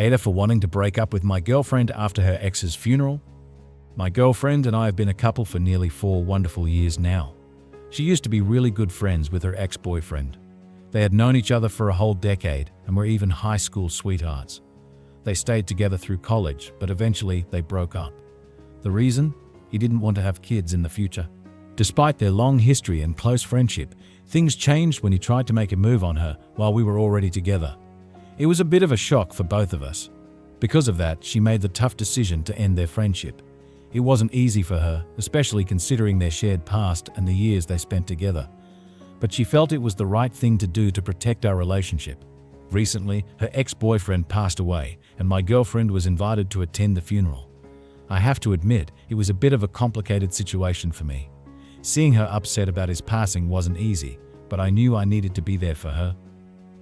AITAH for wanting to break up with my girlfriend after her ex's funeral. My girlfriend and I have been a couple for nearly 4 wonderful years now. She used to be really good friends with her ex-boyfriend. They had known each other for a whole decade and were even high school sweethearts. They stayed together through college, but eventually they broke up. The reason? He didn't want to have kids in the future. Despite their long history and close friendship, things changed when he tried to make a move on her while we were already together. It was a bit of a shock for both of us. Because of that, she made the tough decision to end their friendship. It wasn't easy for her, especially considering their shared past and the years they spent together. But she felt it was the right thing to do to protect our relationship. Recently, her ex-boyfriend passed away, and my girlfriend was invited to attend the funeral. I have to admit, it was a bit of a complicated situation for me. Seeing her upset about his passing wasn't easy, but I knew I needed to be there for her.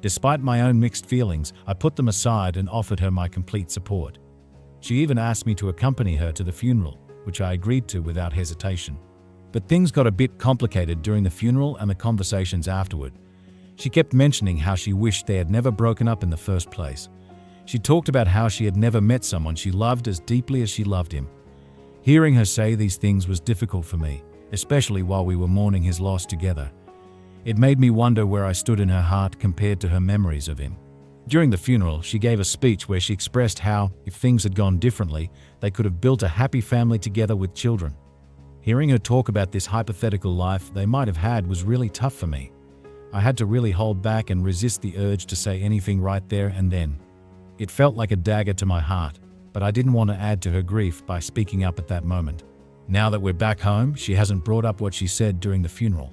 Despite my own mixed feelings, I put them aside and offered her my complete support. She even asked me to accompany her to the funeral, which I agreed to without hesitation. But things got a bit complicated during the funeral and the conversations afterward. She kept mentioning how she wished they had never broken up in the first place. She talked about how she had never met someone she loved as deeply as she loved him. Hearing her say these things was difficult for me, especially while we were mourning his loss together. It made me wonder where I stood in her heart compared to her memories of him. During the funeral, she gave a speech where she expressed how, if things had gone differently, they could have built a happy family together with children. Hearing her talk about this hypothetical life they might have had was really tough for me. I had to really hold back and resist the urge to say anything right there and then. It felt like a dagger to my heart, but I didn't want to add to her grief by speaking up at that moment. Now that we're back home, she hasn't brought up what she said during the funeral.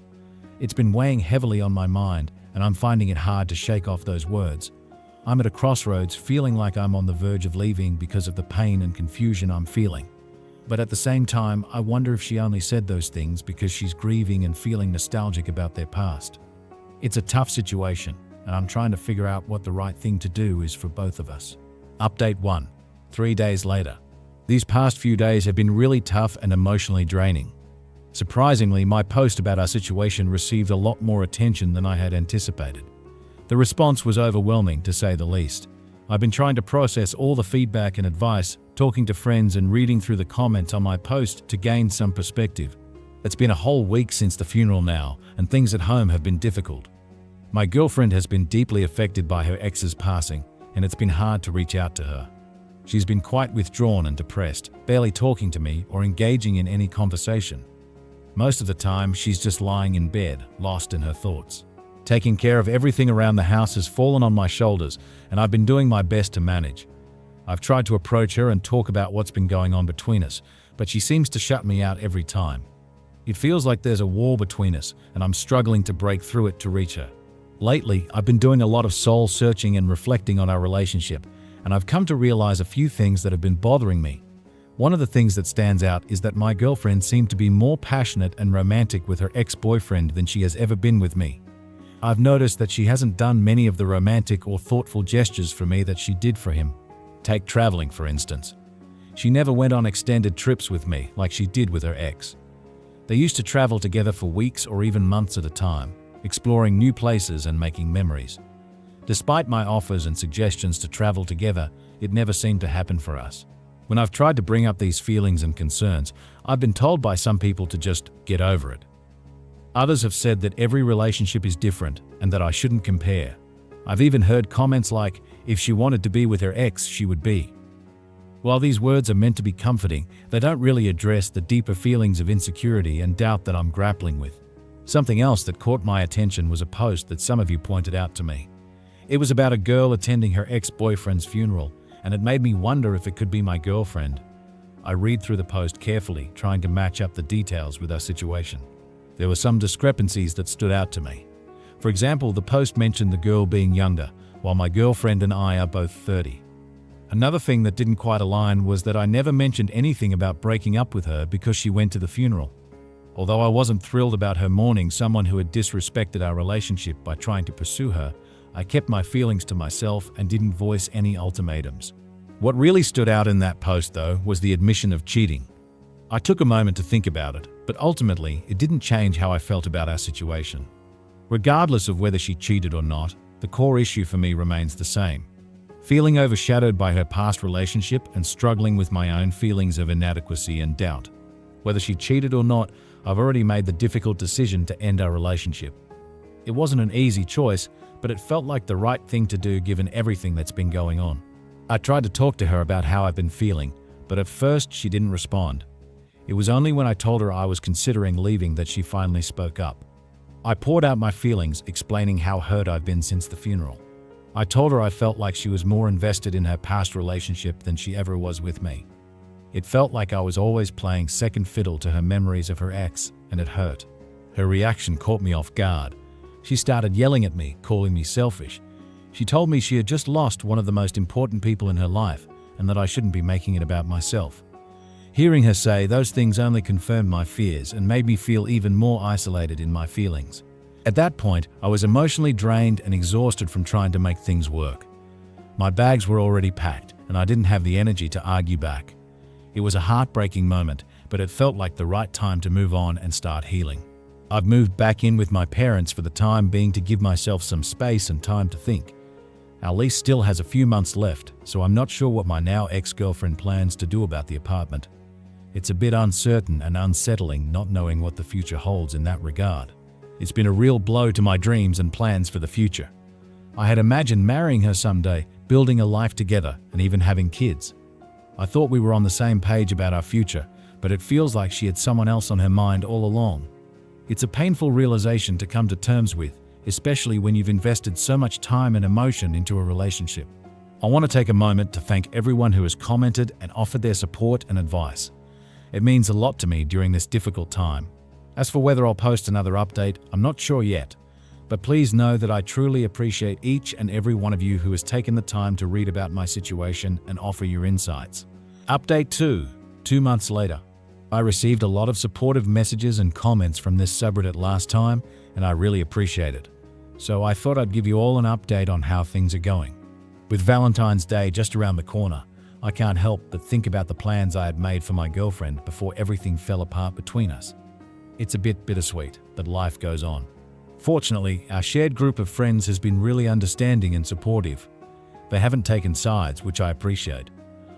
It's been weighing heavily on my mind, and I'm finding it hard to shake off those words. I'm at a crossroads, feeling like I'm on the verge of leaving because of the pain and confusion I'm feeling. But at the same time, I wonder if she only said those things because she's grieving and feeling nostalgic about their past. It's a tough situation, and I'm trying to figure out what the right thing to do is for both of us. Update 1. 3 days later. These past few days have been really tough and emotionally draining. Surprisingly, my post about our situation received a lot more attention than I had anticipated. The response was overwhelming, to say the least. I've been trying to process all the feedback and advice, talking to friends and reading through the comments on my post to gain some perspective. It's been a whole week since the funeral now, and things at home have been difficult. My girlfriend has been deeply affected by her ex's passing, and it's been hard to reach out to her. She's been quite withdrawn and depressed, barely talking to me or engaging in any conversation. Most of the time, she's just lying in bed, lost in her thoughts. Taking care of everything around the house has fallen on my shoulders, and I've been doing my best to manage. I've tried to approach her and talk about what's been going on between us, but she seems to shut me out every time. It feels like there's a wall between us, and I'm struggling to break through it to reach her. Lately, I've been doing a lot of soul searching and reflecting on our relationship, and I've come to realize a few things that have been bothering me. One of the things that stands out is that my girlfriend seemed to be more passionate and romantic with her ex-boyfriend than she has ever been with me. I've noticed that she hasn't done many of the romantic or thoughtful gestures for me that she did for him. Take traveling, for instance. She never went on extended trips with me like she did with her ex. They used to travel together for weeks or even months at a time, exploring new places and making memories. Despite my offers and suggestions to travel together, it never seemed to happen for us. When I've tried to bring up these feelings and concerns, I've been told by some people to just get over it. Others have said that every relationship is different and that I shouldn't compare. I've even heard comments like, if she wanted to be with her ex, she would be. While these words are meant to be comforting, they don't really address the deeper feelings of insecurity and doubt that I'm grappling with. Something else that caught my attention was a post that some of you pointed out to me. It was about a girl attending her ex-boyfriend's funeral, and it made me wonder if it could be my girlfriend. I read through the post carefully, trying to match up the details with our situation. There were some discrepancies that stood out to me. For example, the post mentioned the girl being younger, while my girlfriend and I are both 30. Another thing that didn't quite align was that I never mentioned anything about breaking up with her because she went to the funeral. Although I wasn't thrilled about her mourning someone who had disrespected our relationship by trying to pursue her, I kept my feelings to myself and didn't voice any ultimatums. What really stood out in that post, though, was the admission of cheating. I took a moment to think about it, but ultimately, it didn't change how I felt about our situation. Regardless of whether she cheated or not, the core issue for me remains the same: feeling overshadowed by her past relationship and struggling with my own feelings of inadequacy and doubt. Whether she cheated or not, I've already made the difficult decision to end our relationship. It wasn't an easy choice, but it felt like the right thing to do given everything that's been going on. I tried to talk to her about how I've been feeling, but at first she didn't respond. It was only when I told her I was considering leaving that she finally spoke up. I poured out my feelings, explaining how hurt I've been since the funeral. I told her I felt like she was more invested in her past relationship than she ever was with me. It felt like I was always playing second fiddle to her memories of her ex, and it hurt. Her reaction caught me off guard. She started yelling at me, calling me selfish. She told me she had just lost one of the most important people in her life and that I shouldn't be making it about myself. Hearing her say those things only confirmed my fears and made me feel even more isolated in my feelings. At that point, I was emotionally drained and exhausted from trying to make things work. My bags were already packed, and I didn't have the energy to argue back. It was a heartbreaking moment, but it felt like the right time to move on and start healing. I've moved back in with my parents for the time being to give myself some space and time to think. Our lease still has a few months left, so I'm not sure what my now ex-girlfriend plans to do about the apartment. It's a bit uncertain and unsettling not knowing what the future holds in that regard. It's been a real blow to my dreams and plans for the future. I had imagined marrying her someday, building a life together, and even having kids. I thought we were on the same page about our future, but it feels like she had someone else on her mind all along. It's a painful realization to come to terms with, especially when you've invested so much time and emotion into a relationship. I want to take a moment to thank everyone who has commented and offered their support and advice. It means a lot to me during this difficult time. As for whether I'll post another update, I'm not sure yet, but please know that I truly appreciate each and every one of you who has taken the time to read about my situation and offer your insights. Update 2 months later. I received a lot of supportive messages and comments from this subreddit last time, and I really appreciate it. So I thought I'd give you all an update on how things are going. With Valentine's Day just around the corner, I can't help but think about the plans I had made for my girlfriend before everything fell apart between us. It's a bit bittersweet, but life goes on. Fortunately, our shared group of friends has been really understanding and supportive. They haven't taken sides, which I appreciate.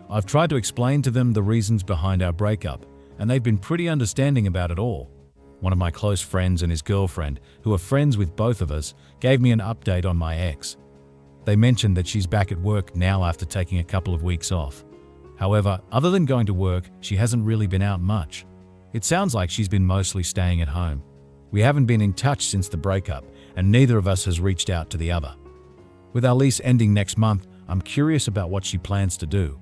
I've tried to explain to them the reasons behind our breakup, and they've been pretty understanding about it all. One of my close friends and his girlfriend, who are friends with both of us, gave me an update on my ex. They mentioned that she's back at work now after taking a couple of weeks off. However, other than going to work, she hasn't really been out much. It sounds like she's been mostly staying at home. We haven't been in touch since the breakup, and neither of us has reached out to the other. With our lease ending next month, I'm curious about what she plans to do.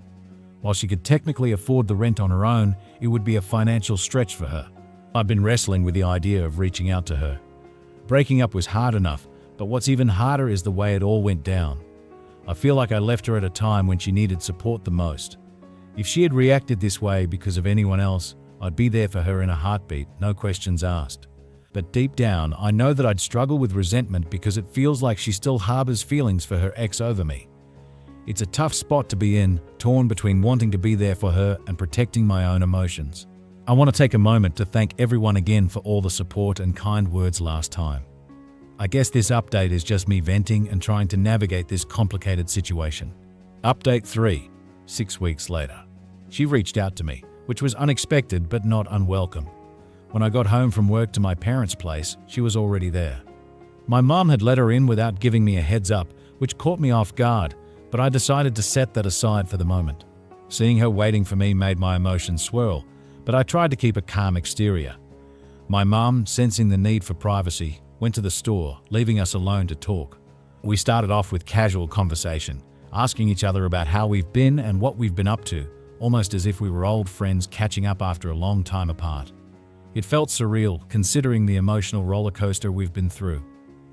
While she could technically afford the rent on her own, it would be a financial stretch for her. I've been wrestling with the idea of reaching out to her. Breaking up was hard enough, but what's even harder is the way it all went down. I feel like I left her at a time when she needed support the most. If she had reacted this way because of anyone else, I'd be there for her in a heartbeat, no questions asked. But deep down, I know that I'd struggle with resentment because it feels like she still harbors feelings for her ex over me. It's a tough spot to be in, torn between wanting to be there for her and protecting my own emotions. I want to take a moment to thank everyone again for all the support and kind words last time. I guess this update is just me venting and trying to navigate this complicated situation. Update 3, 6 weeks later. She reached out to me, which was unexpected but not unwelcome. When I got home from work to my parents' place, she was already there. My mom had let her in without giving me a heads up, which caught me off guard, but I decided to set that aside for the moment. Seeing her waiting for me made my emotions swirl, but I tried to keep a calm exterior. My mom, sensing the need for privacy, went to the store, leaving us alone to talk. We started off with casual conversation, asking each other about how we've been and what we've been up to, almost as if we were old friends catching up after a long time apart. It felt surreal, considering the emotional roller coaster we've been through.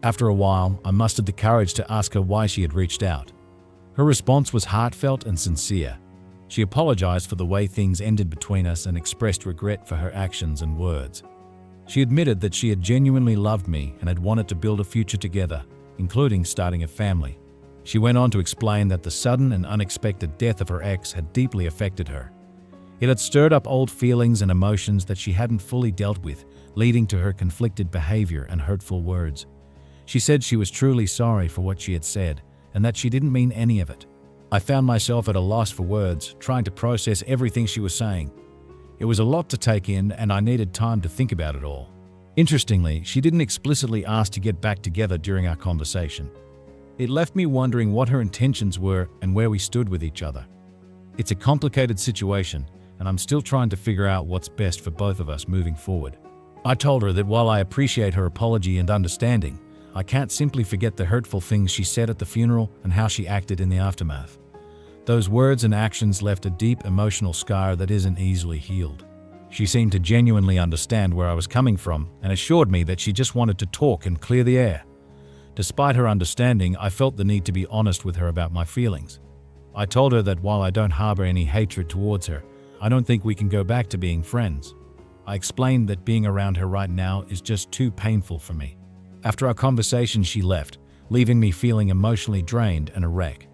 After a while, I mustered the courage to ask her why she had reached out. Her response was heartfelt and sincere. She apologized for the way things ended between us and expressed regret for her actions and words. She admitted that she had genuinely loved me and had wanted to build a future together, including starting a family. She went on to explain that the sudden and unexpected death of her ex had deeply affected her. It had stirred up old feelings and emotions that she hadn't fully dealt with, leading to her conflicted behavior and hurtful words. She said she was truly sorry for what she had said and that she didn't mean any of it. I found myself at a loss for words, trying to process everything she was saying. It was a lot to take in, and I needed time to think about it all. Interestingly, she didn't explicitly ask to get back together during our conversation. It left me wondering what her intentions were and where we stood with each other. It's a complicated situation, and I'm still trying to figure out what's best for both of us moving forward. I told her that while I appreciate her apology and understanding, I can't simply forget the hurtful things she said at the funeral and how she acted in the aftermath. Those words and actions left a deep emotional scar that isn't easily healed. She seemed to genuinely understand where I was coming from and assured me that she just wanted to talk and clear the air. Despite her understanding, I felt the need to be honest with her about my feelings. I told her that while I don't harbor any hatred towards her, I don't think we can go back to being friends. I explained that being around her right now is just too painful for me. After our conversation, she left, leaving me feeling emotionally drained and a wreck.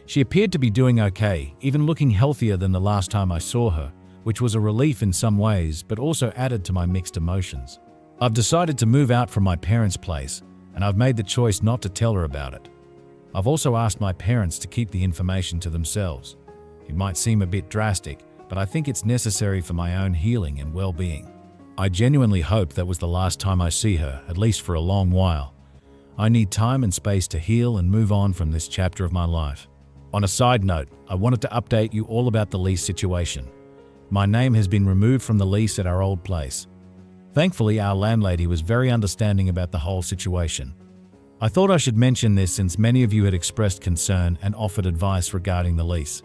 She appeared to be doing okay, even looking healthier than the last time I saw her, which was a relief in some ways, but also added to my mixed emotions. I've decided to move out from my parents' place, and I've made the choice not to tell her about it. I've also asked my parents to keep the information to themselves. It might seem a bit drastic, but I think it's necessary for my own healing and well-being. I genuinely hope that was the last time I see her, at least for a long while. I need time and space to heal and move on from this chapter of my life. On a side note, I wanted to update you all about the lease situation. My name has been removed from the lease at our old place. Thankfully, our landlady was very understanding about the whole situation. I thought I should mention this since many of you had expressed concern and offered advice regarding the lease.